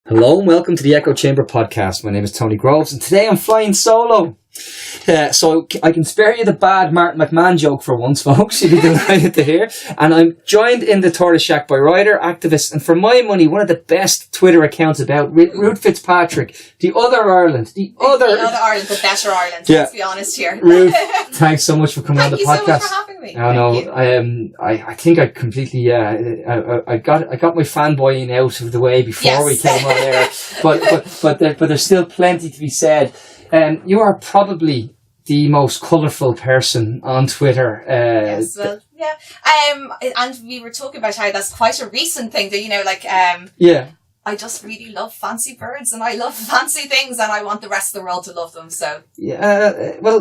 Hello and welcome to the Echo Chamber podcast. My name is Tony Groves and today I'm flying solo. So I can spare you the bad Martin McMahon joke for once, folks. You'll be delighted to hear. And I'm joined in the Tortoise Shack by writer, activist, and for my money, one of the best Twitter accounts about Ruth Fitzpatrick, the other Ireland, the other Ireland, the better Ireland. Yeah. Let's be honest here. Ruth, thanks so much for coming on the podcast. Thank you so much for having me. I think I completely I got my fanboying out of the way before we came on air, but there's still plenty to be said. You are probably the most colourful person on Twitter. Yes, well, yeah. And we were talking about how that's quite a recent thing that, yeah. I just really love fancy birds and I love fancy things and I want the rest of the world to love them. So well,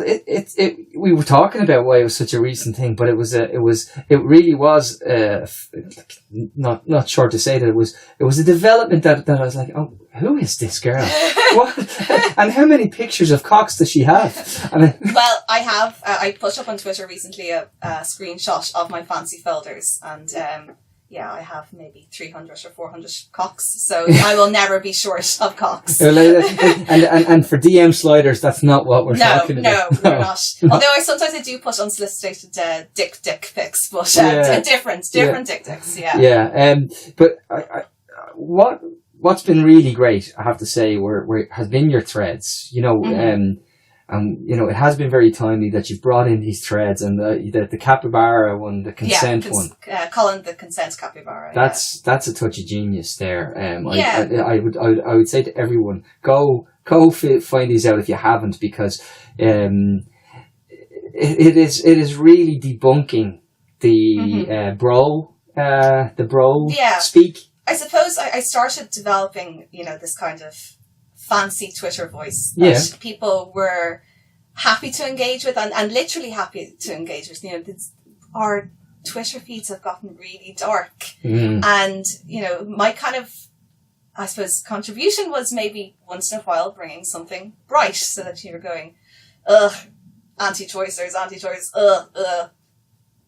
we were talking about why it was such a recent thing, but it really was not sure to say that it was a development that I was like, oh, who is this girl? What? And how many pictures of cocks does she have? Well, I have. I put up on Twitter recently a screenshot of my fancy folders and. I have maybe 300 or 400 cocks, so I will never be short of cocks. and for DM sliders, that's not what we're talking about. No, we're not. Although I do put unsolicited dick pics, but different dick pics. Yeah. Yeah. But what's been really great, I have to say, has been your threads. It has been very timely that you've brought in these threads and the capybara one, the consent one. Colin, the consent capybara. That's a touch of genius there. I would say to everyone, go find these out if you haven't, because it is really debunking the bro speak. I suppose I started developing, this kind of fancy Twitter voice that people were happy to engage with and literally happy to engage with. Our Twitter feeds have gotten really dark. And, my kind of, I suppose, contribution was maybe once in a while bringing something bright so that you're going, anti-choicers,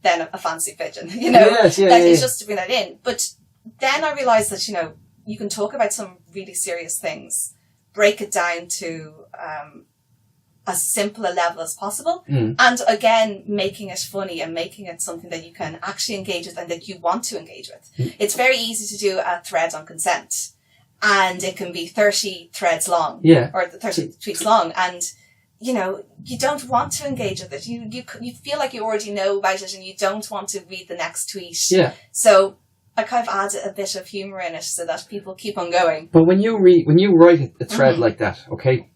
then a fancy pigeon, it's just to bring that in. But then I realised that, you can talk about some really serious things, break it down to as simple a level as possible. And again, making it funny and making it something that you can actually engage with and that you want to engage with. It's very easy to do a thread on consent and it can be 30 threads long or 30 tweets long. And, you don't want to engage with it. You feel like you already know about it and you don't want to read the next tweet. Yeah. So I kind of add a bit of humour in it so that people keep on going. But when you write a thread like that, okay,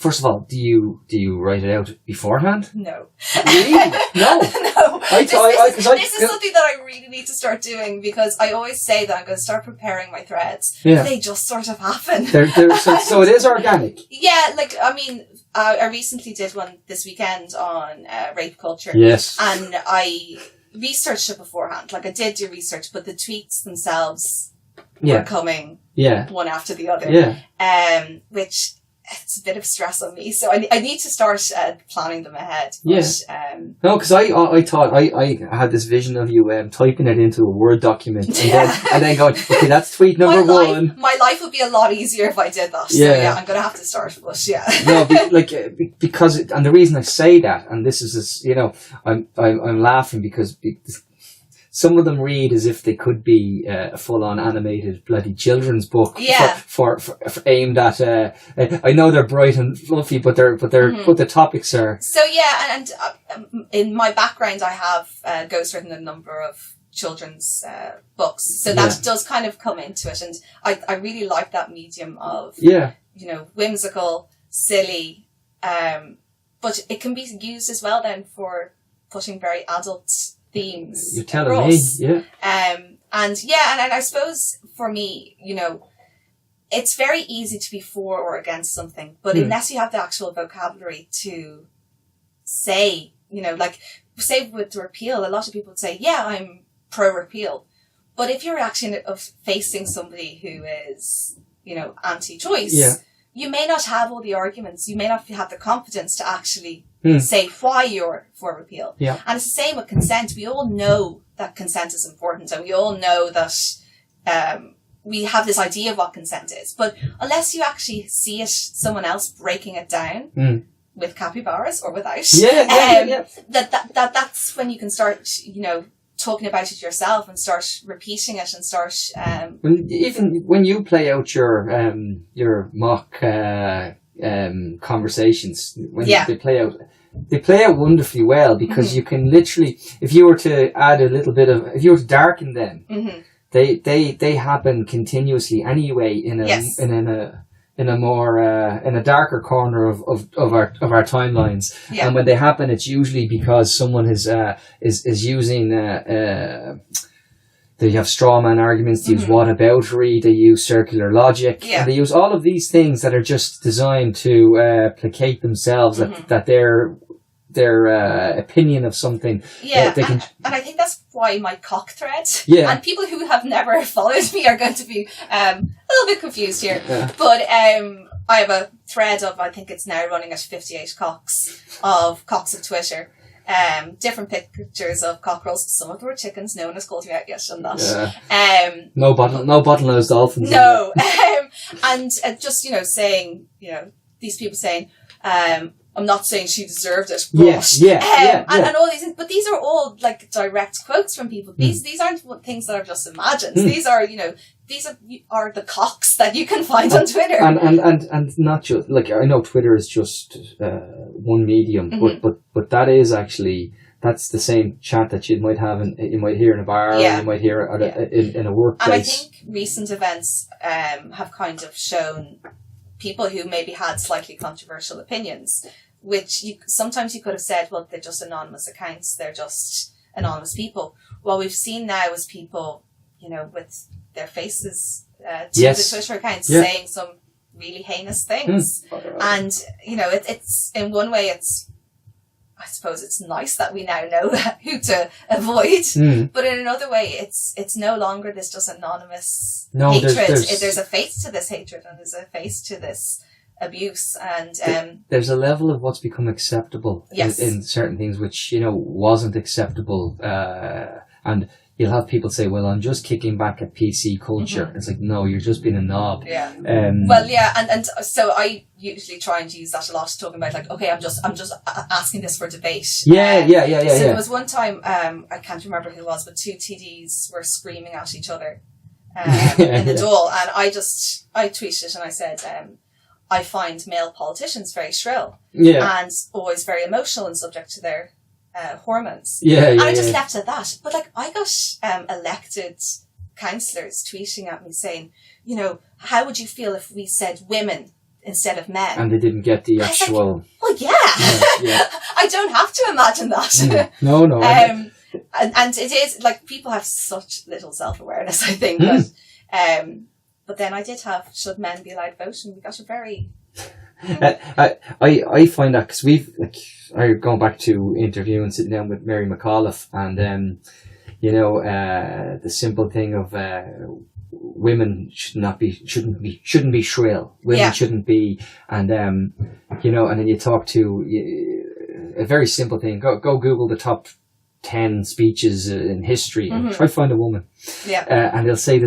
first of all, do you write it out beforehand? No. Really? No. No. This is something that I really need to start doing because I always say that I'm going to start preparing my threads. Yeah. They just sort of happen. So it is organic. Yeah, I recently did one this weekend on rape culture. Yes. And I researched it beforehand. I did do research, but the tweets themselves were coming one after the other. Yeah. Which it's a bit of stress on me. So I need to start planning them ahead. But, no, because I thought I had this vision of you typing it into a Word document and then going, okay, that's tweet number one. My life would be a lot easier if I did that. So I'm going to have to start. But no, because and the reason I say that, and this is I'm laughing because some of them read as if they could be a full-on animated bloody children's book for aimed at. I know they're bright and fluffy, but the topics are. So and in my background, I have ghostwritten a number of children's books, so that does kind of come into it, and I really like that medium of whimsical, silly, but it can be used as well then for putting very adult themes. You're telling me, and I suppose for me, it's very easy to be for or against something, but unless you have the actual vocabulary to say, say with repeal, a lot of people would say, I'm pro-repeal. But if you're actually facing somebody who is, anti-choice, you may not have all the arguments. You may not have the confidence to actually say why you're for repeal. Yeah. And it's the same with consent. We all know that consent is important, and we all know that we have this idea of what consent is, but unless you actually see it, someone else breaking it down with capybaras or without, that's when you can start, talking about it yourself and start repeating it and start. Even when you play out your mock conversations, when they play out wonderfully well, because you can literally, if you were to add a little bit if you were to darken them, they happen continuously anyway in a more in a darker corner of our timelines. And when they happen, it's usually because someone is using they have straw man arguments, they use whataboutery, they use circular logic, and they use all of these things that are just designed to placate themselves, that their opinion of something. And I think that's why my cock thread. And people who have never followed me are going to be a little bit confused here. But I have a thread of, I think it's now running at 58 cocks of Twitter. Different pictures of cockerels. Some of them were chickens. No one has called me out yet on that. No bottlenose dolphins. No. And just, saying, these people saying, I'm not saying she deserved it, but, and all these things, but these are all like direct quotes from people. These aren't things that I've just imagined. These are, these are the cocks that you can find on Twitter. And not just, like, I know Twitter is just one medium, but that is actually, that's the same chat that you might have you might hear in a bar, or you might hear in a workplace. And I think recent events have kind of shown people who maybe had slightly controversial opinions, which sometimes you could have said, well, they're just anonymous accounts, they're just anonymous people. What we've seen now is people, with their faces to the Twitter accounts saying some really heinous things. And, it's in one way, I suppose it's nice that we now know who to avoid, but in another way, it's no longer this just anonymous hatred. There's a face to this hatred, and there's a face to this abuse, and there's a level of what's become acceptable in certain things which wasn't acceptable, and you'll have people say, well, I'm just kicking back at PC culture. It's like, no, you're just being a knob. And so I usually try and use that a lot, talking about like, okay, I'm just asking this for debate. So there was one time, I can't remember who it was, but two TDs were screaming at each other in the Dáil, and I tweeted it and I said, I find male politicians very shrill and always very emotional and subject to their hormones. And I just left it at that. But like, I got elected councillors tweeting at me saying, how would you feel if we said women instead of men? And they didn't get the actual... well, I don't have to imagine that. No. And it is, like, people have such little self-awareness, I think. But then I did have, should men be allowed vote? And we got a very... I find that, because I'm going back to interviewing, sitting down with Mary McAuliffe, and the simple thing of women shouldn't be shrill. Women shouldn't be, and and then you talk to a very simple thing. Go Google the top 10 speeches in history and try to find a woman. And they'll say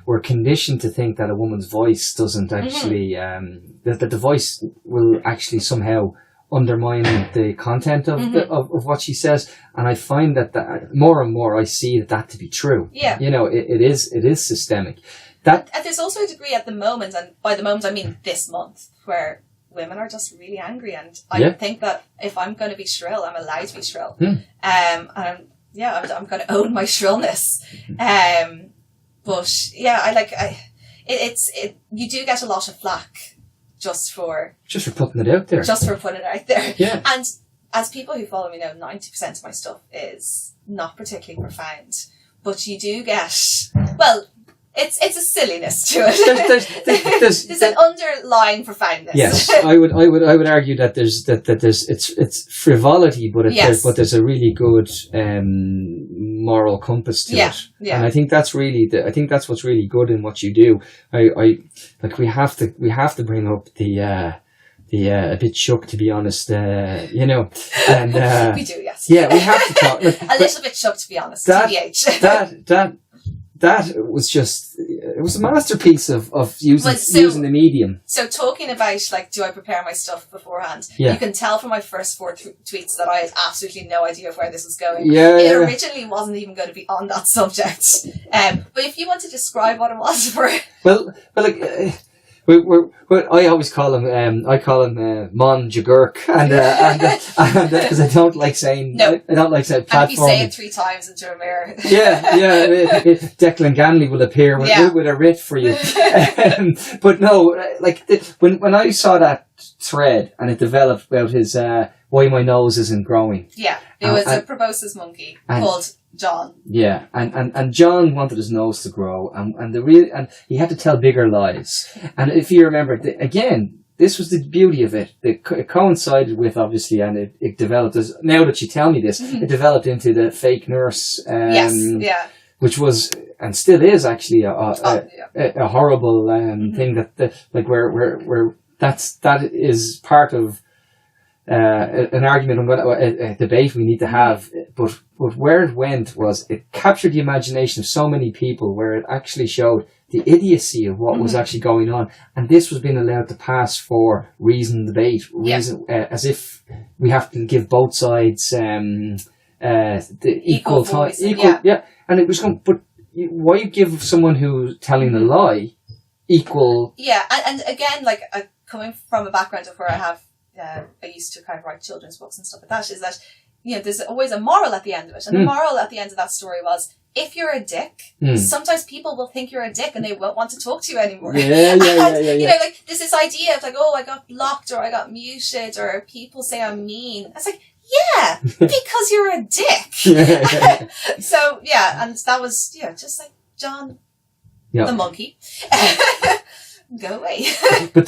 we're conditioned to think that a woman's voice doesn't actually, that the voice will actually somehow undermine the content of of what she says. And I find that more and more I see that to be true. It is systemic. And there's also a degree at the moment, and by the moment I mean this month, where women are just really angry, and I think that if I'm going to be shrill, I'm allowed to be shrill. And I'm going to own my shrillness. But you do get a lot of flack just for putting it out there. And as people who follow me know, 90% of my stuff is not particularly profound, but you do get, well, it's a silliness to it. There's an underlying profoundness. Yes, I would argue that there's it's frivolity, but there's a really good moral compass to it. And I think that's what's really good in what you do. We have to bring up the a bit shook, to be honest, and we do, yes. Yeah, we have to talk. A little bit shook, to be honest. TBH. that was just, it was a masterpiece of using the medium. So talking about, like, do I prepare my stuff beforehand? Yeah. You can tell from my first 4 tweets that I had absolutely no idea of where this was going. Yeah, it originally wasn't even going to be on that subject. But if you want to describe what it was for... Well, like... I always call him Mon Jagurk, and because I don't like saying I don't like saying platforming. And if you say it 3 times into a mirror, Declan Ganley will appear with a writ for you. But no, like when I saw that thread and it developed about his why my nose isn't growing. Yeah, it was a proboscis monkey called John. Yeah, and John wanted his nose to grow, and he had to tell bigger lies. And if you remember, again, this was the beauty of it. It coincided with, obviously, and it developed as, now that you tell me this, it developed into the fake nurse. Which was and still is actually a horrible thing that where that is part of. An argument, a debate we need to have, but where it went was it captured the imagination of so many people, where it actually showed the idiocy of what was actually going on, and this was being allowed to pass for reason debate, as if we have to give both sides the equal time, and it was going. But why give someone who's telling a lie equal? Yeah, and again, like coming from a background of where I used to kind of write children's books and stuff like that, is that, you know, there's always a moral at the end of it. And the moral at the end of that story was, if you're a dick, sometimes people will think you're a dick and they won't want to talk to you anymore. You know, like, there's this idea of like, oh, I got blocked or I got muted or people say I'm mean. It's like, yeah, because you're a dick. So, yeah, and that was, just like John, the monkey. Go away. But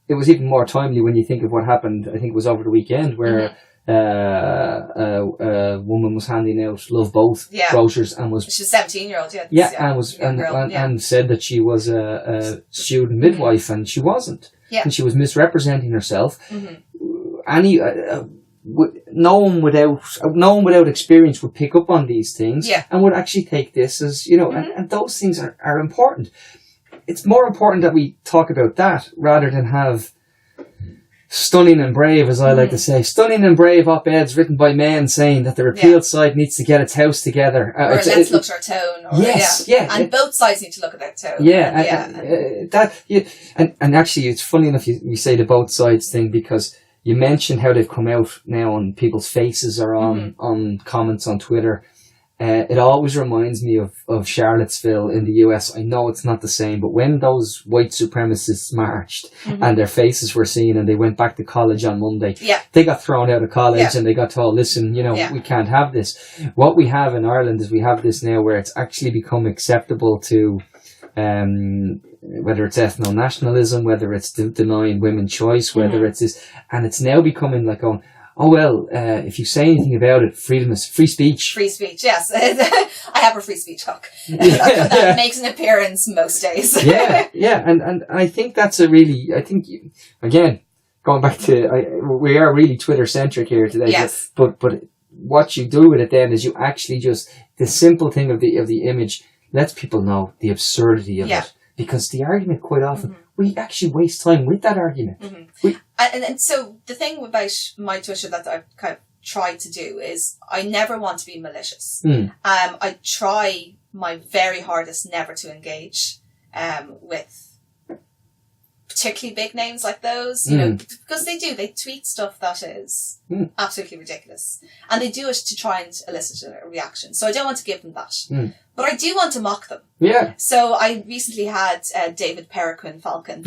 it was even more timely when you think of what happened. I think it was over the weekend where a woman was handing out Love Both brochures and was... She's a 17-year-old, and said that she was a student midwife, and she wasn't. Yeah. And she was misrepresenting herself. No one without experience would pick up on these things and would actually take this as, you know, and those things are important. It's more important that we talk about that rather than have stunning and brave, as I like to say, stunning and brave op-eds written by men saying that the repealed side needs to get its house together. Or let's look at our tone. And both sides need to look at their tone. And actually, it's funny enough you say the both sides thing, because you mentioned how they've come out now and people's faces are on comments on Twitter. It always reminds me of Charlottesville in the US. I know it's not the same, but when those white supremacists marched and their faces were seen and they went back to college on Monday, they got thrown out of college and they got told, listen, you know, we can't have this. What we have in Ireland is we have this now where it's actually become acceptable to, whether it's ethno-nationalism, whether it's denying women's choice, whether it's this, and it's now becoming like going, oh, well, if you say anything about it, freedom is free speech. Free speech, yes. I have a free speach hook. That makes an appearance most days. And I think that's again, going back to, we are really Twitter-centric here today. Yes. But what you do with it then is you actually just, the simple thing of the image lets people know the absurdity of it. Because the argument, quite often, we actually waste time with that argument. And so the thing about my Twitter that I've kind of tried to do is I never want to be malicious. I try my very hardest never to engage with particularly big names like those, you know, because they tweet stuff that is absolutely ridiculous. And they do it to try and elicit a reaction. So I don't want to give them that. But I do want to mock them. Yeah. So I recently had David Peregrine Falcon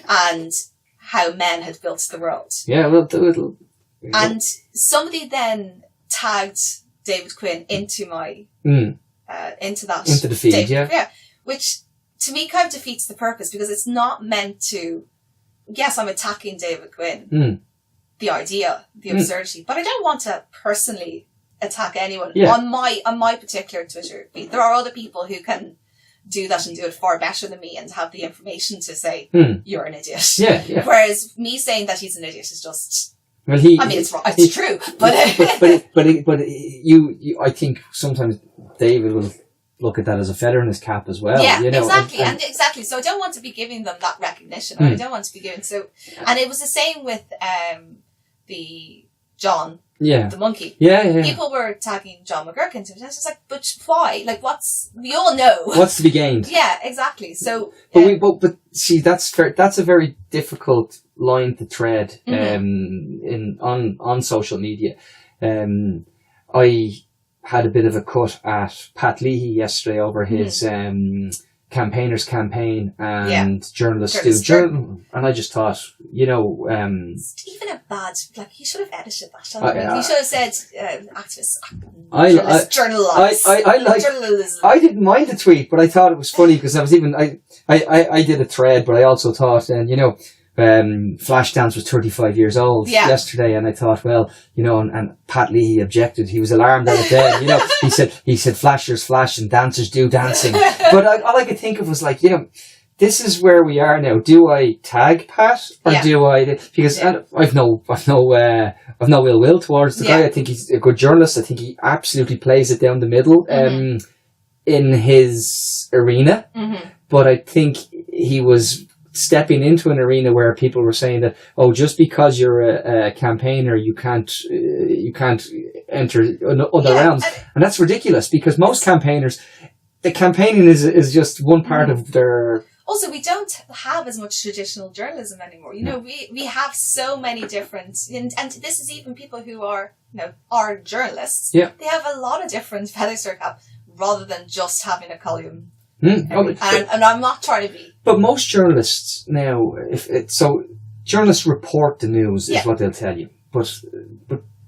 and how men had built the world. Yeah, well, and somebody then tagged David Quinn into my into the feed, which to me kind of defeats the purpose, because it's not meant to. Yes, I'm attacking David Quinn, the idea, the absurdity, but I don't want to personally attack anyone on my particular Twitter feed. There are other people who can do that and do it far better than me and have the information to say you're an idiot. Whereas me saying that he's an idiot is just Well, it's true, but you, I think sometimes David will look at that as a feather in his cap as well. Yeah, you know, exactly. So I don't want to be giving them that recognition. I don't want to be giving and it was the same with the John. Yeah. The monkey. Yeah. People were tagging John McGurk into it. And I was just like, but why? Like, we all know. What's to be gained? Yeah, exactly. So. But see, that's a very difficult line to tread, on social media. I had a bit of a cut at Pat Leahy yesterday over his, campaigners campaign and journalists do journal, and I just thought, it's even a bad, like, he should have edited that. He should have said activists, journalism. I didn't mind the tweet, but I thought it was funny because I did a thread, but I also thought, Flashdance was 35 years old yesterday, and I thought, well, and Pat Leahy objected. He was alarmed at it then. He said flashers flash and dancers do dancing. But all I could think of was like, this is where we are now. Do I tag Pat or do I? Because I've no ill will towards the guy. I think he's a good journalist. I think he absolutely plays it down the middle in his arena. But I think he was stepping into an arena where people were saying that, just because you're a campaigner, you can't enter other realms, and that's ridiculous because most campaigners, the campaigning is just one part of their. Also, we don't have as much traditional journalism anymore. We have so many different, and this is even people who are journalists. Yeah, they have a lot of different feathers to their cap rather than just having a column. And I'm not trying to be. But most journalists now, journalists report the news is what they'll tell you. But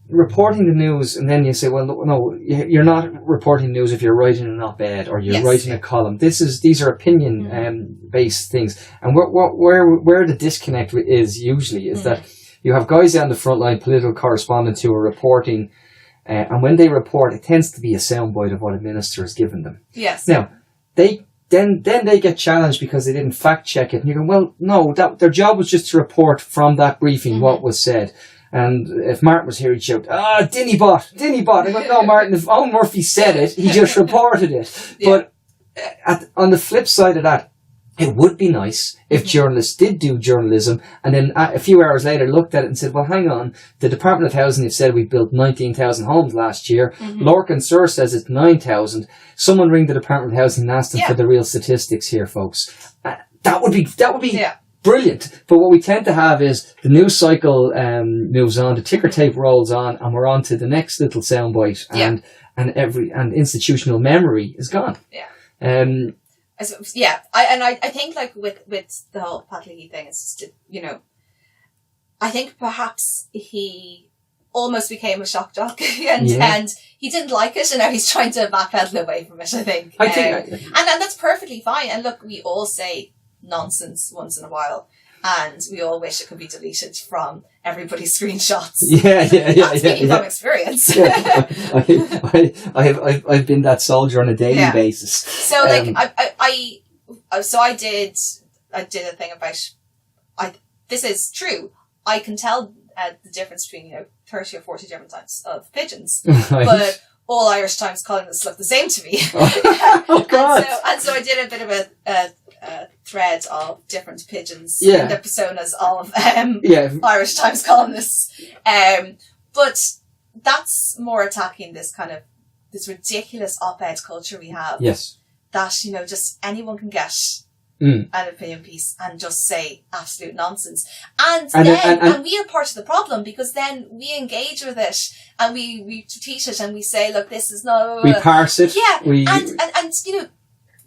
reporting the news, and then you say, well, no, you're not reporting news if you're writing an op-ed or you're writing a column. These are opinion based things, and where the disconnect is usually is that you have guys on the front line, political correspondents who are reporting, and when they report, it tends to be a soundbite of what a minister has given them. Yes. Now. They get challenged because they didn't fact check it, and you go, well, no, their job was just to report from that briefing what was said. And if Martin was here, he'd shout, Dinny bot. I go, no, Martin, if Owen Murphy said it, he just reported it. But on the flip side of that, it would be nice if journalists did do journalism and then a few hours later looked at it and said, well, hang on, the Department of Housing have said we built 19,000 homes last year. Lorcan Sur says it's 9,000. Someone ring the Department of Housing and ask them for the real statistics here, folks. That would be brilliant. But what we tend to have is the news cycle moves on, the ticker tape rolls on, and we're on to the next little soundbite, and institutional memory is gone. I think like with the whole Pat Leahy thing, it's just, I think perhaps he almost became a shock jock and he didn't like it, and now he's trying to backpedal away from it, I think. And that's perfectly fine. And look, we all say nonsense once in a while, and we all wish it could be deleted from everybody's screenshots. That's speaking from experience. I've been that soldier on a daily basis. So I did a thing about, this is true. I can tell the difference between 30 or 40 different types of pigeons, but all Irish Times columnists look the same to me. Oh God! And so I did a bit of a thread of different pigeons and the personas of Irish Times columnists. But that's more attacking this kind of this ridiculous op-ed culture we have. Yes. That, just anyone can get an opinion piece and just say absolute nonsense. And we are part of the problem, because then we engage with it and we teach it and we say, look, this is no... We parse it. Yeah. And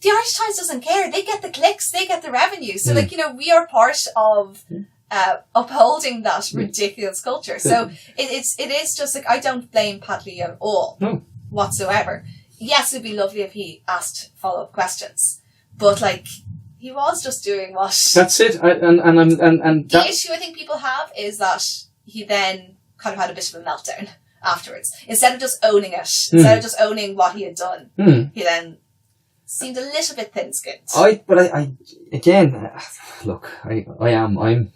the Irish Times doesn't care. They get the clicks, they get the revenue. So we are part of upholding that ridiculous culture. So it is just like, I don't blame Pat Leahy at all whatsoever. Yes, it'd be lovely if he asked follow-up questions, but he was just doing what... That's it. The issue I think people have is that he then kind of had a bit of a meltdown afterwards. Instead of just owning it, instead of just owning what he had done, he then seemed a little bit thin-skinned. I'm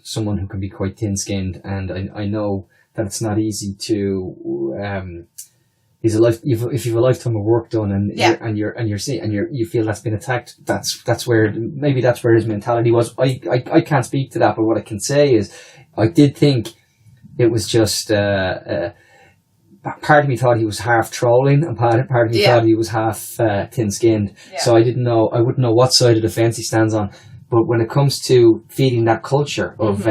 someone who can be quite thin-skinned, and I know that it's not easy to, if you've a lifetime of work done and you feel that's been attacked, that's where his mentality was. I can't speak to that, but what I can say is I did think it was just part of me thought he was half trolling, and part of me thought he was half thin-skinned. Yeah. So I wouldn't know what side of the fence he stands on. But when it comes to feeding that culture of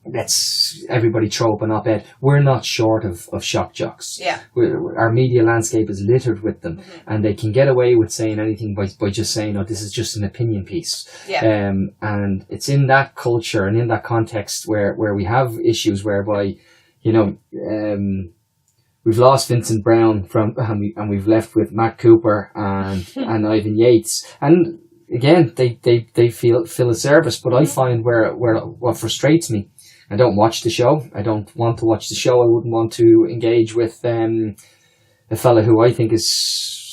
let's everybody throw up an op-ed, we're not short of shock jocks. Yeah, our media landscape is littered with them, and they can get away with saying anything by just saying, "Oh, this is just an opinion piece." Yeah, and it's in that culture and in that context where we have issues whereby, we've lost Vincent Brown and we've left with Matt Cooper and Ivan Yates, and again they feel a service. But I find where what frustrates me, I don't watch the show. I don't want to watch the show. I wouldn't want to engage with a fella who I think is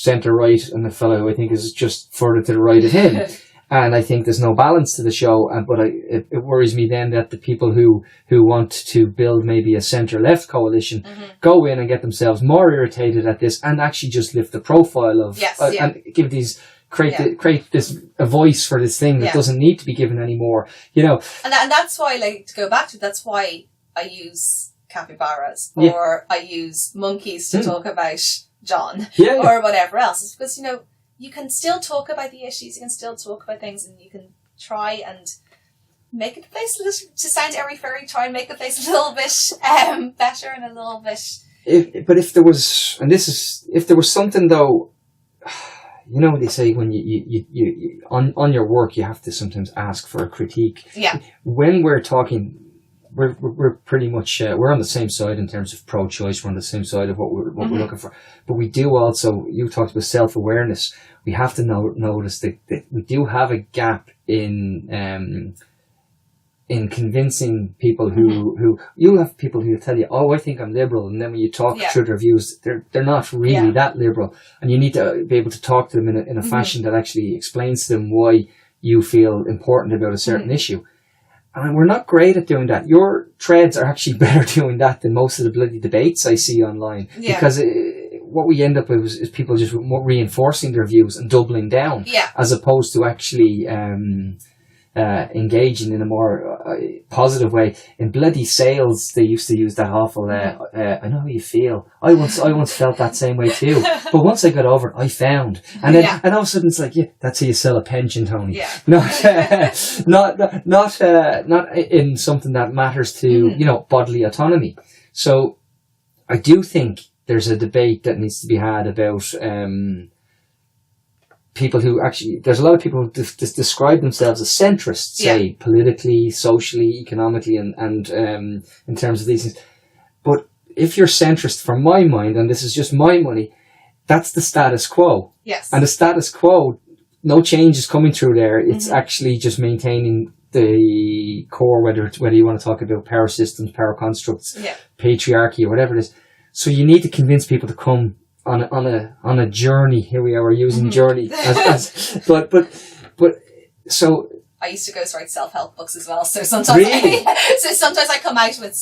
centre right and a fella who I think is just further to the right of him. And I think there's no balance to the show. But it worries me then that the people who want to build maybe a centre-left coalition go in and get themselves more irritated at this and actually just lift the profile of and give these. Create a voice for this thing that doesn't need to be given anymore, And that's why, to go back to, that's why I use capybaras or I use monkeys to talk about John or whatever else. It's because, you can still talk about the issues, you can still talk about things, and you can try and make the place to sound airy-fairy, try and make the place a little bit better and a little bit... If there was something though... they say when you on your work, you have to sometimes ask for a critique. Yeah. When we're talking, we're pretty much, we're on the same side in terms of pro-choice. We're on the same side of what we're looking for. But we do also, you talked about self-awareness. We have to notice that we do have a gap in convincing people who you'll have people who tell you, "Oh, I think I'm liberal," and then when you talk through their views, they're not really that liberal, and you need to be able to talk to them in a fashion that actually explains to them why you feel important about a certain issue. And we're not great at doing that. Your threads are actually better doing that than most of the bloody debates I see online, because what we end up with is people just reinforcing their views and doubling down, as opposed to actually engaging in a more positive way. In bloody sales, they used to use that awful I know how you feel. I once felt that same way too, but once I got over it, I found, and then and all of a sudden it's like, that's how you sell a pension, Tony. Not in something that matters to bodily autonomy. So I do think there's a debate that needs to be had about people who actually, there's a lot of people who describe themselves as centrists, say, politically, socially, economically, and in terms of these things. But if you're centrist, from my mind, and this is just my money, that's the status quo. Yes. And the status quo, no change is coming through there. It's actually just maintaining the core, whether you want to talk about power systems, power constructs, patriarchy, or whatever it is. So you need to convince people to come on a journey. Here we are, we're using journey but so I used to ghostwrite self-help books as well, so sometimes sometimes I come out with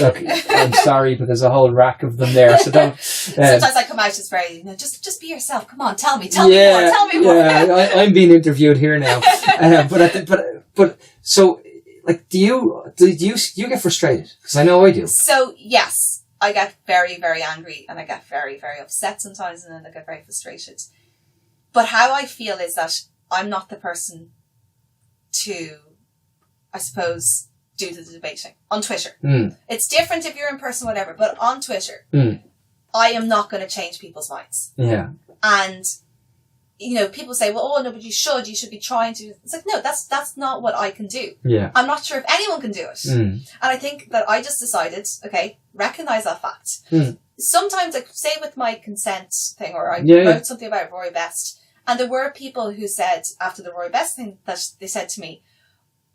look, I'm sorry, but there's a whole rack of them there, so don't sometimes I come out as very, just be yourself, come on, tell me more. I'm being interviewed here now. But so, do you get frustrated? Because I know I do. So yes, I get very, very angry, and I get very, very upset sometimes, and then I get very frustrated. But how I feel is that I'm not the person to, I suppose, do the debating on Twitter. It's different if you're in person, whatever, but on Twitter, I am not going to change people's minds. Yeah. And, people say, well, oh no, but you should be trying to. It's like, no, that's not what I can do. Yeah. I'm not sure if anyone can do it. And I think that I just decided, okay, recognize that fact. Sometimes, say with my consent thing, or I wrote something about Roy Best, and there were people who said after the Roy Best thing that they said to me,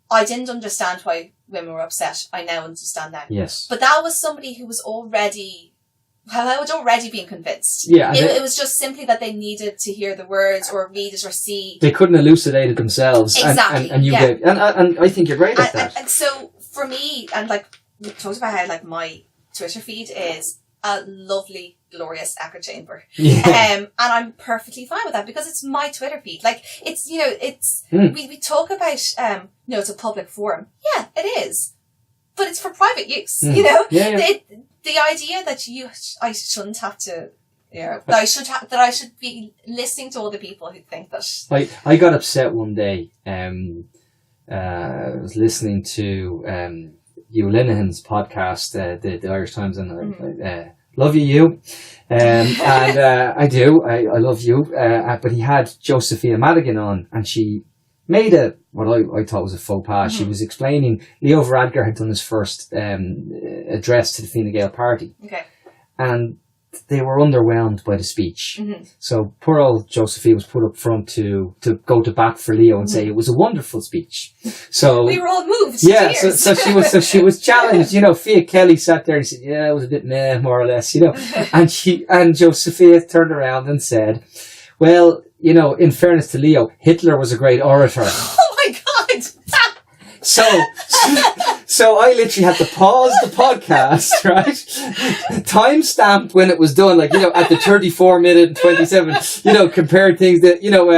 I didn't understand why women were upset. I now understand that. Yes. But that was somebody who was already being convinced. Yeah. It was just simply that they needed to hear the words or read it or see. They couldn't elucidate it themselves. Exactly. And you gave, and I think you're great at that. And so for me, and we talked about how like my Twitter feed is a lovely, glorious echo chamber. Yeah. And I'm perfectly fine with that because it's my Twitter feed. Like, it's, you know, it's, we talk about, you know, it's a public forum. Yeah, it is. But it's for private use, you know? Yeah. The idea that I shouldn't have to, you know, that I should be listening to other people who think that. I got upset one day. I was listening to, Hugh Linehan's podcast, the Irish Times, and love you. And I do. I love you. But he had Josephia Madigan on, and she made what I thought was a faux pas. She was explaining Leo Varadkar had done his first address to the Fine Gael party. Okay. And they were underwhelmed by the speech. So poor old Josephia was put up front to go to bat for Leo and say it was a wonderful speech. So we were all moved. Yeah, so she was challenged. You know, Fia Kelly sat there and said, "Yeah, it was a bit meh, more or less." You know, and Josephia turned around and said, "Well, you know, in fairness to Leo, Hitler was a great orator." Oh my God! So I literally had to pause the podcast, right? Timestamp when it was done, like, you know, at the 34 minute and 27, you know, compared things that, you know,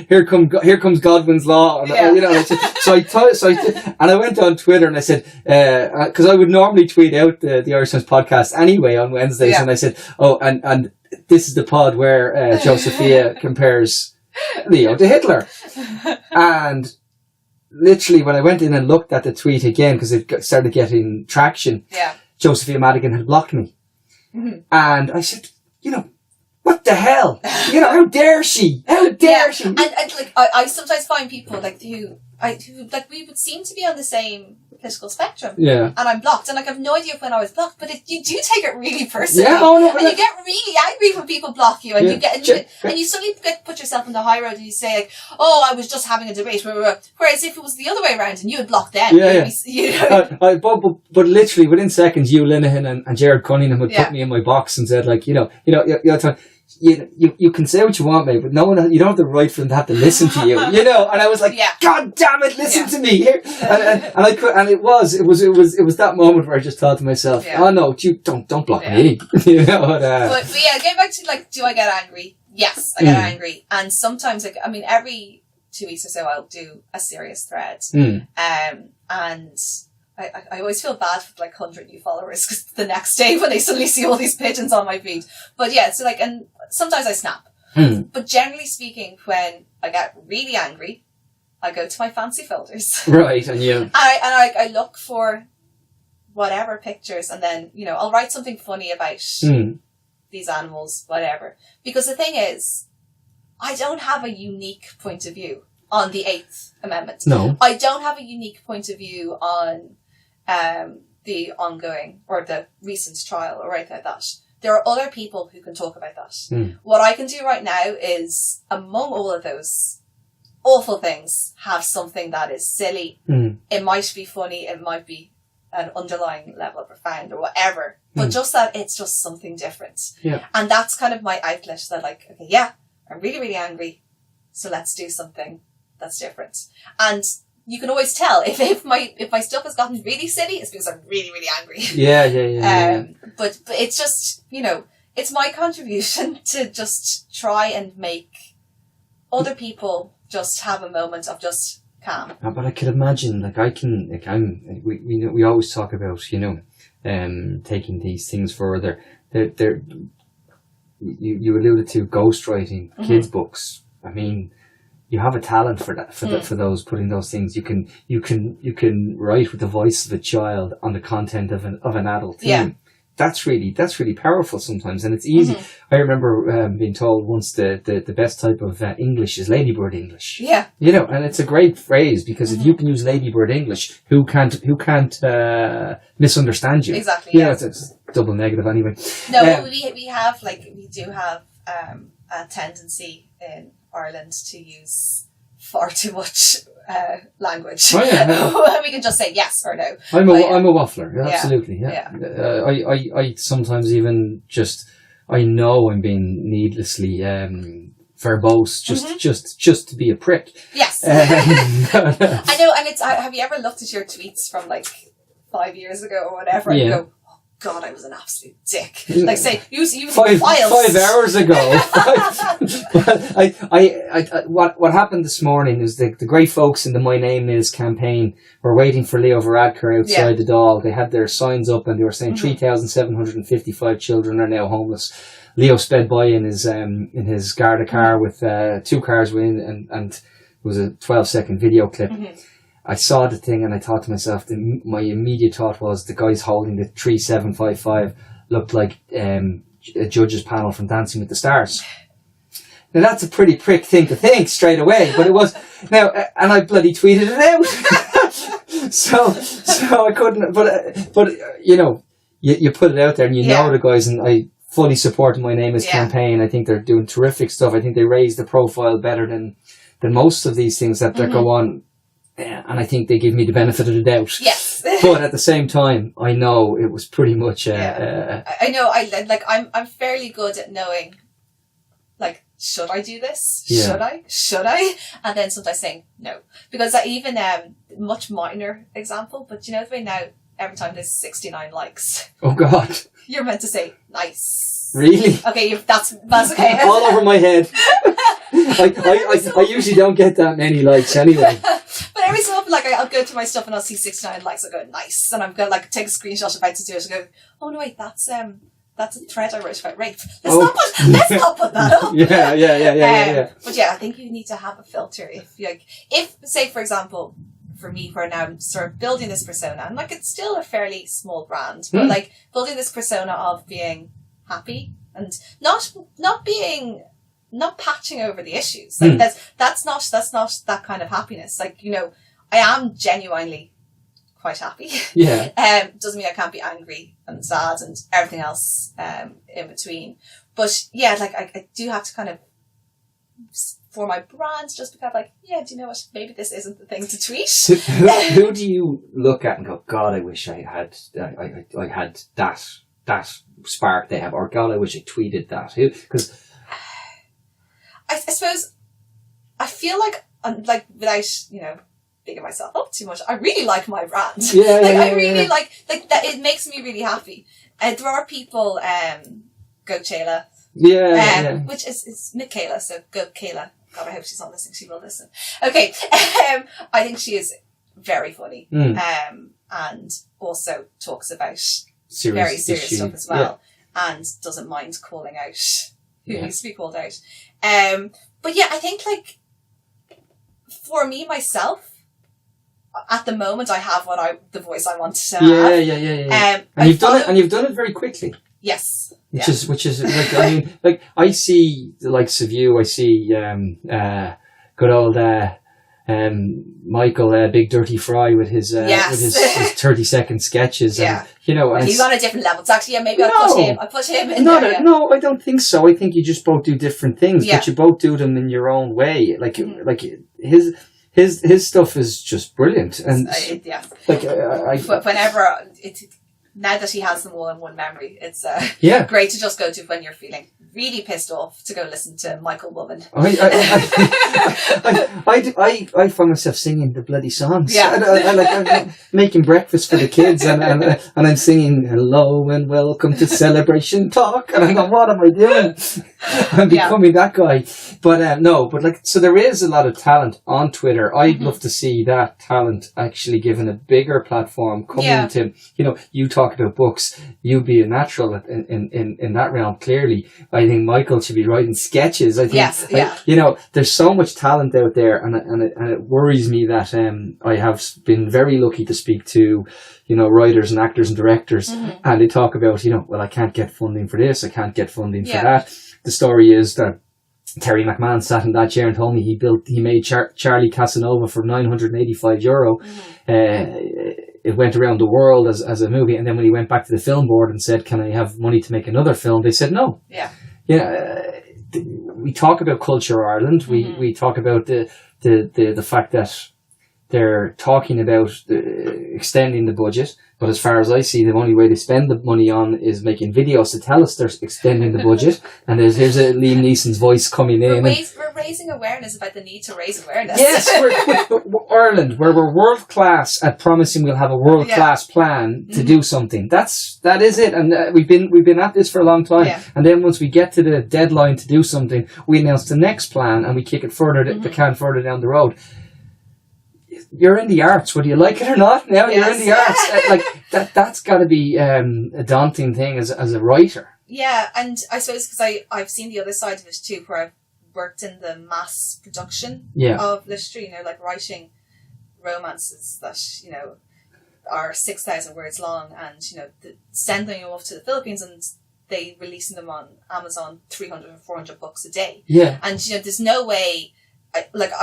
here comes Godwin's Law. And, you know, and I went on Twitter and I said, cause I would normally tweet out the Irish Times podcast anyway on Wednesdays. And I said, oh, and this is the pod where, Josephia compares Leo to Hitler. And literally, when I went in and looked at the tweet again, because it started getting traction, Josephia Madigan had blocked me. And I said, you know, what the hell? You know, how dare she? How dare she? And like, I sometimes find people like who like we would seem to be on the same political spectrum. Yeah. And I'm blocked. And like, I have no idea when I was blocked, but you do take it really personally. Yeah, and you get really angry when people block you, and you suddenly put yourself on the high road and you say like, oh, I was just having a debate. Whereas if it was the other way around and you had blocked them, you know. But literally within seconds, Hugh Linehan and Jared Cunningham would put me in my box and said like, you can say what you want, mate, but no one, you don't have the right for them to have to listen to you, you know. And I was like, God damn it, listen to me here. And I could, and it was that moment where I just thought to myself, oh no, you don't block me, you know. But getting back to like, do I get angry? Yes, I get angry, and sometimes like, I mean, every 2 weeks or so, I'll do a serious thread, and I always feel bad for like 100 new followers because the next day when they suddenly see all these pigeons on my feed. But yeah, so like, and sometimes I snap. But generally speaking, when I get really angry, I go to my fancy folders. Right, and you. I look for whatever pictures, and then, you know, I'll write something funny about these animals, whatever. Because the thing is, I don't have a unique point of view on the 8th Amendment. No. I don't have a unique point of view on the ongoing or the recent trial or anything like that. There are other people who can talk about that. What I can do right now is, among all of those awful things, have something that is silly. It might be funny, it might be an underlying level of profound or whatever, but just that it's just something different. Yeah. And that's kind of my outlet, that like, okay, yeah, I'm really, really angry, so let's do something that's different. And you can always tell if my stuff has gotten really silly, it's because I'm really, really angry. Yeah. But it's just, you know, it's my contribution to just try and make other people just have a moment of just calm. But I can imagine, we always talk about, you know, taking these things further. You alluded to ghostwriting kids' books. I mean, you have a talent for that, for those, putting those things. You can write with the voice of a child on the content of an adult theme. Yeah. That's really powerful sometimes, and it's easy. I remember being told once the best type of English is ladybird English. Yeah, you know, and it's a great phrase, because if you can use ladybird English, who can't misunderstand you? Exactly. Yeah, it's double negative anyway. No, we do have a tendency in Ireland to use far too much language. Oh, yeah. We can just say yes or no. I'm a waffler, absolutely. Yeah. I sometimes even I know I'm being needlessly verbose just to be a prick. Yes. I know, and have you ever looked at your tweets from like 5 years ago or whatever, and you go, oh God, I was an absolute dick. Like say, you five hours ago. What happened this morning is the great folks in the My Name Is campaign were waiting for Leo Varadkar outside the Dáil. They had their signs up and they were saying 3,755 children are now homeless. Leo sped by in his Garda car with 2 cars within, and it was a 12-second video clip. I saw the thing and I thought to myself, my immediate thought was the guys holding the 3755 looked like a judges panel from Dancing with the Stars. Now that's a pretty prick thing to think straight away, but it was now, and I bloody tweeted it out. so I couldn't, but you know, you put it out there and you know the guys, and I fully support My Name Is campaign. I think they're doing terrific stuff. I think they raise the profile better than most of these things that go on. And I think they give me the benefit of the doubt. Yes. But at the same time, I know it was pretty much... I know, I'm fairly good at knowing, like, should I do this? Yeah. Should I? And then sometimes saying no. Because even, much minor example, but you know the way now, every time there's 69 likes. Oh God. You're meant to say, nice. Really? Okay, that's okay. All over my head. I usually don't get that many likes anyway. But every so often, like, I'll go to my stuff and I'll see 69 likes. I'll go, nice. And I'm going to, like, take a screenshot about to do it and go, oh, no, wait, that's a thread I wrote about rape. Let's not put that up. Yeah. But yeah, I think you need to have a filter. If, say, for example, for me, where now I'm sort of building this persona, and, like, it's still a fairly small brand, but, like, building this persona of being happy and not patching over the issues. Like that's not that kind of happiness. Like, you know, I am genuinely quite happy. Yeah. Doesn't mean I can't be angry and sad and everything else in between. But yeah, like I do have to kind of, for my brand, just be kind of like, yeah, do you know what? Maybe this isn't the thing to tweet. Who do you look at and go, God, I wish I had that spark they have, or God, I wish I tweeted that. Because I suppose I feel like without, you know, bigging myself up too much, I really like my brand. I really like that. It makes me really happy. There are people, go Chayla. Which is Michaela, so go Kayla. God, I hope she's not listening. She will listen. Okay. I think she is very funny. And also talks about very serious stuff as well. And doesn't mind calling out who needs to be called out. But yeah, I think, like, for me, myself, at the moment, I have the voice I want to have. Yeah. And you've done it very quickly. Yes. Which is like, I mean, like, I see the likes of you. I see good old Michael Big Dirty Fry with his 30-second sketches. And, you know, and he's on a different level. It's actually, maybe I'll put him in there. No, I don't think so. I think you just both do different things, but you both do them in your own way. Like his stuff is just brilliant. And whenever now that he has them all in one memory, it's great to just go to when you're feeling really pissed off to go listen to Michael Woman. I find myself singing the bloody songs. Yeah. I'm making breakfast for the kids and I'm singing hello and welcome to Celebration Talk, and I'm going, what am I doing? I'm becoming that guy. But so there is a lot of talent on Twitter. I'd love to see that talent actually given a bigger platform coming to, you know, you talk about books, you be a natural in that realm, clearly. I think Michael should be writing sketches. I think, you know, there's so much talent out there, and it worries me that I have been very lucky to speak to, you know, writers and actors and directors, and they talk about, you know, well, I can't get funding for this, I can't get funding for that. The story is that Terry McMahon sat in that chair and told me he made Charlie Casanova for €985. It went around the world as a movie, and then when he went back to the film board and said, "Can I have money to make another film?" they said no. We talk about Culture Ireland. We talk about the fact that they're talking about extending the budget. But as far as I see, the only way they spend the money on is making videos to tell us they're extending the budget. And here's a Liam Neeson's voice coming in. We're raising awareness about the need to raise awareness. Yes, Ireland, where we're world class at promising we'll have a world class plan to do something. That is it. And we've been at this for a long time. Yeah. And then once we get to the deadline to do something, we announce the next plan and we kick it further, the can further down the road. You're in the arts, whether you like it or not. Now you're in the arts. Like that's got to be a daunting thing as a writer. Yeah, and I suppose because I've seen the other side of it too, where I've worked in the mass production of literature. You know, like writing romances that are 6,000 words long, and sending them off to the Philippines and they releasing them on Amazon, 300 or 400 books a day. Yeah, and there's no way.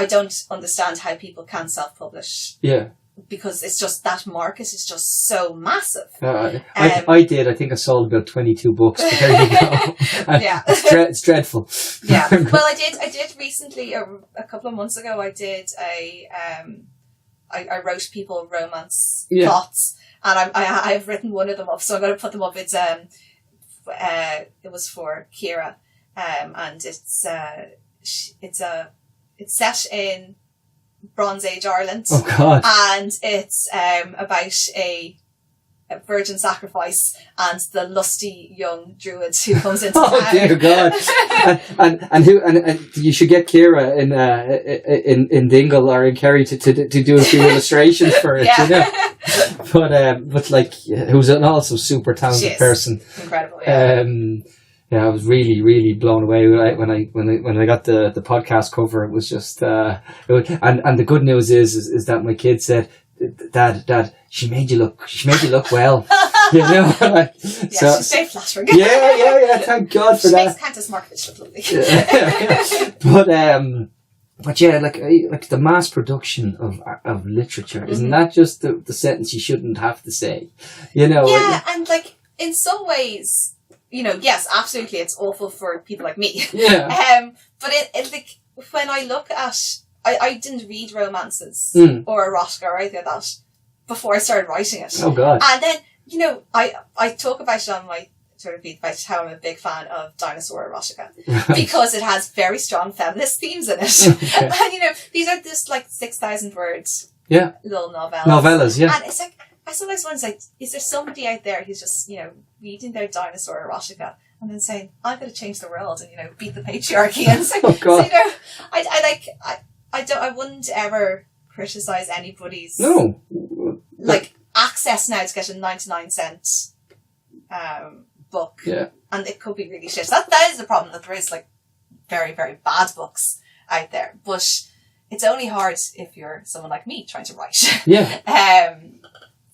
I don't understand how people can self-publish. Yeah. Because it's just that market is just so massive. I did. I think I sold about 22 books. But there you go. Yeah. It's dreadful. Yeah. Well, I did recently, a couple of months ago, I did I wrote people romance plots, and I've written one of them up, so I'm going to put them up. It's it was for Kira, and it's set in Bronze Age Ireland. Oh God! And it's about a virgin sacrifice and the lusty young druid who comes into town. Oh dear God! and you should get Kira in Dingle or in Kerry to do a few illustrations for it. But who's an also super talented person. Incredible. Yeah. Yeah, I was really, really blown away when I got the podcast cover. It was just, and the good news is that my kid said, Dad, she made you look well. She's very flattering. Yeah. Thank God for that. She makes Countess Markovich look lovely. But yeah, like the mass production of literature, isn't that just the sentence you shouldn't have to say? Yeah, and in some ways. Yes, absolutely, it's awful for people like me. Yeah. But when I look at, I didn't read romances or erotica or anything like that before I started writing it. Oh God! And then I talk about it on my Twitter feed about how I'm a big fan of dinosaur erotica because it has very strong feminist themes in it. Okay. And these are just 6,000 words. Yeah. Little novellas. Yeah. And it's I sometimes wonder, is there somebody out there who's just, reading their dinosaur erotica and then saying, I'm going to change the world and, beat the patriarchy. And so, oh God. I wouldn't ever criticize anybody's, access now to get a 99-cent, book. Yeah. And it could be really shit. So that is the problem, that there is, very, very bad books out there. But it's only hard if you're someone like me trying to write. Yeah.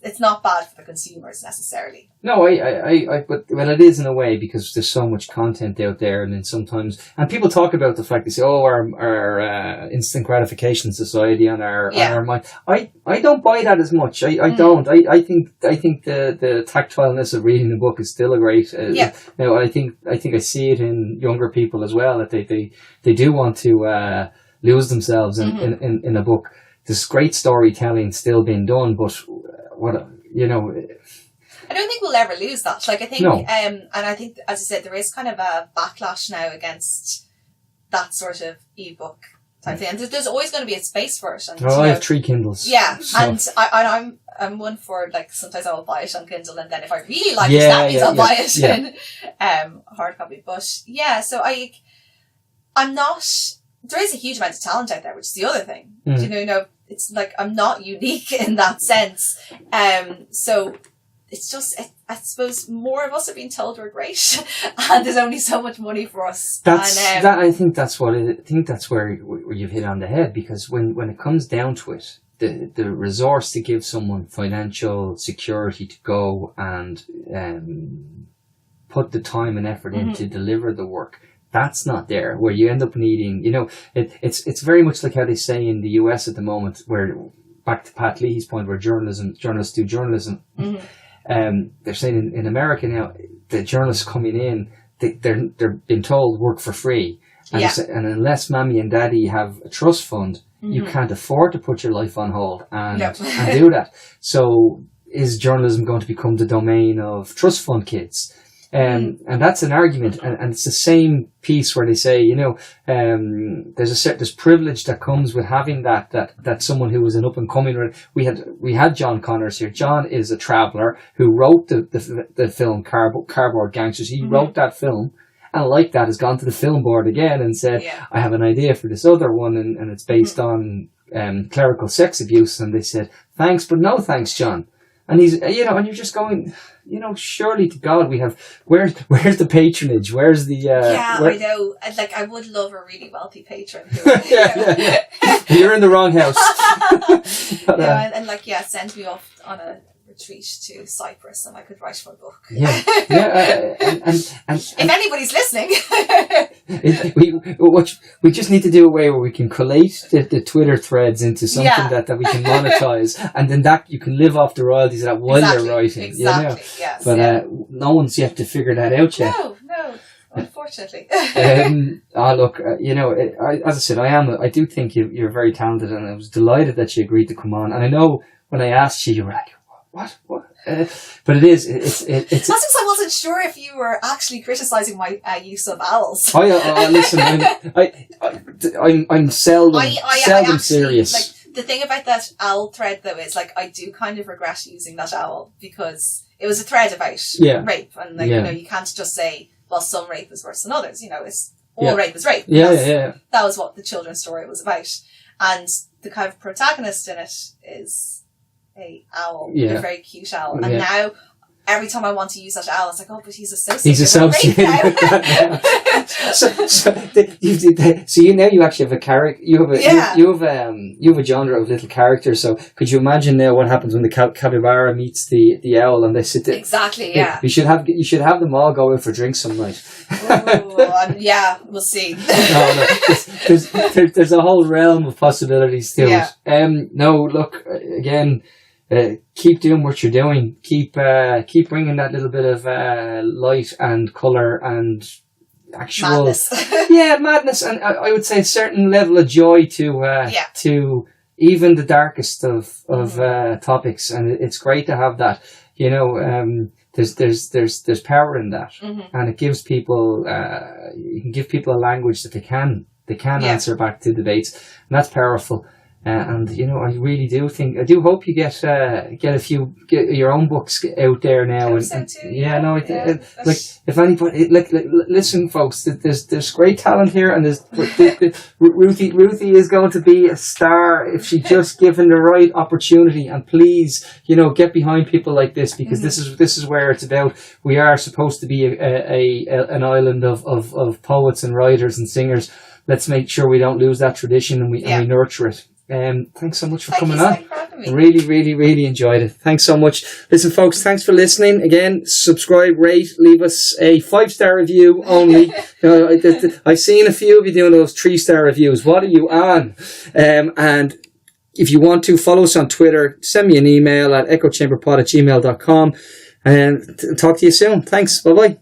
It's not bad for the consumers necessarily. No, but it is in a way, because there's so much content out there, and then sometimes, and people talk about the fact, they say, our instant gratification society on our mind. I don't buy that as much. I don't. I think the tactileness of reading a book is still a great. I think I see it in younger people as well, that they do want to lose themselves in a book. There's great storytelling still being done, but I don't think we'll ever lose that. I think, and I think, as I said, there is kind of a backlash now against that sort of ebook type thing, and there's always going to be a space for it. And, I have 3 Kindles. Yeah, so. And I'm one for sometimes I'll buy it on Kindle, and then if I really like it, that means I'll buy it in hard copy. But so I'm not. There is a huge amount of talent out there, which is the other thing. It's I'm not unique in that sense. So it's just, I suppose more of us are being told we're great and there's only so much money for us. I think that's where you've hit on the head, because when it comes down to it, the resource to give someone financial security to go and put the time and effort in to deliver the work, that's not there, where you end up needing, it's very much like how they say in the US at the moment, where, back to Pat Leahy's point, where journalists do journalism. They're saying in America now, the journalists coming in, they're being told work for free. And unless mommy and daddy have a trust fund, you can't afford to put your life on hold and do that. So is journalism going to become the domain of trust fund kids? And that's an argument, and it's the same piece where they say, there's privilege that comes with having that someone who was an up and coming. We had John Connors here. John is a traveller who wrote the film Cardboard Gangsters. He wrote that film, and like that has gone to the film board again and said, I have an idea for this other one, and it's based on clerical sex abuse. And they said, thanks, but no thanks, John. And he's, and you're just going, surely to God we have, where's the patronage? Where's the, I know. Like, I would love a really wealthy patron. Who, You're in the wrong house. But, send me off on a retreat to Cyprus and I could write my book. And if anybody's listening. We just need to do a way where we can collate the Twitter threads into something that we can monetize, and then that you can live off the royalties of that while you're writing. Exactly. Yes. But no one's yet to figure that out yet. No. Unfortunately. Look, as I said, I do think you're very talented, and I was delighted that you agreed to come on. And I know when I asked you were like, what? But it's that's because I wasn't sure if you were actually criticising my use of owls. Listen, I'm seldom actually, serious. Like, the thing about that owl thread though is like I do kind of regret using that owl because it was a thread about rape, and you can't just say, well, some rape is worse than others. It's all rape is rape. That was what the children's story was about, and the kind of protagonist in it is a owl, a very cute owl, and now every time I want to use that owl, it's like, oh, but he's associated with now. So you actually have a character. You have a genre of little characters. So could you imagine now what happens when the capybara meets the owl and they sit there? Exactly. Yeah. You should have them all go out for drinks some night. We'll see. There's a whole realm of possibilities to it. Look again. Keep doing what you're doing. Keep bringing that little bit of light and colour and actual madness, and I would say a certain level of joy to even the darkest of topics, and it's great to have that. There's power in that, and it gives people you can give people a language that they can answer back to debates, and that's powerful. And I really do hope you get your own books out there now. Like if anybody, listen, folks, there's great talent here, and Ruthie is going to be a star if she just given the right opportunity. And please, get behind people like this, because this is where it's about. We are supposed to be an island of poets and writers and singers. Let's make sure we don't lose that tradition, and we nurture it. Thanks so much for coming on. For having me. Really, really, really enjoyed it. Thanks so much. Listen, folks, thanks for listening. Again, subscribe, rate, leave us a 5-star review only. I've seen a few of you doing those 3-star reviews. What are you on? And if you want to, follow us on Twitter. Send me an email at echochamberpod@gmail.com. And talk to you soon. Thanks. Bye-bye.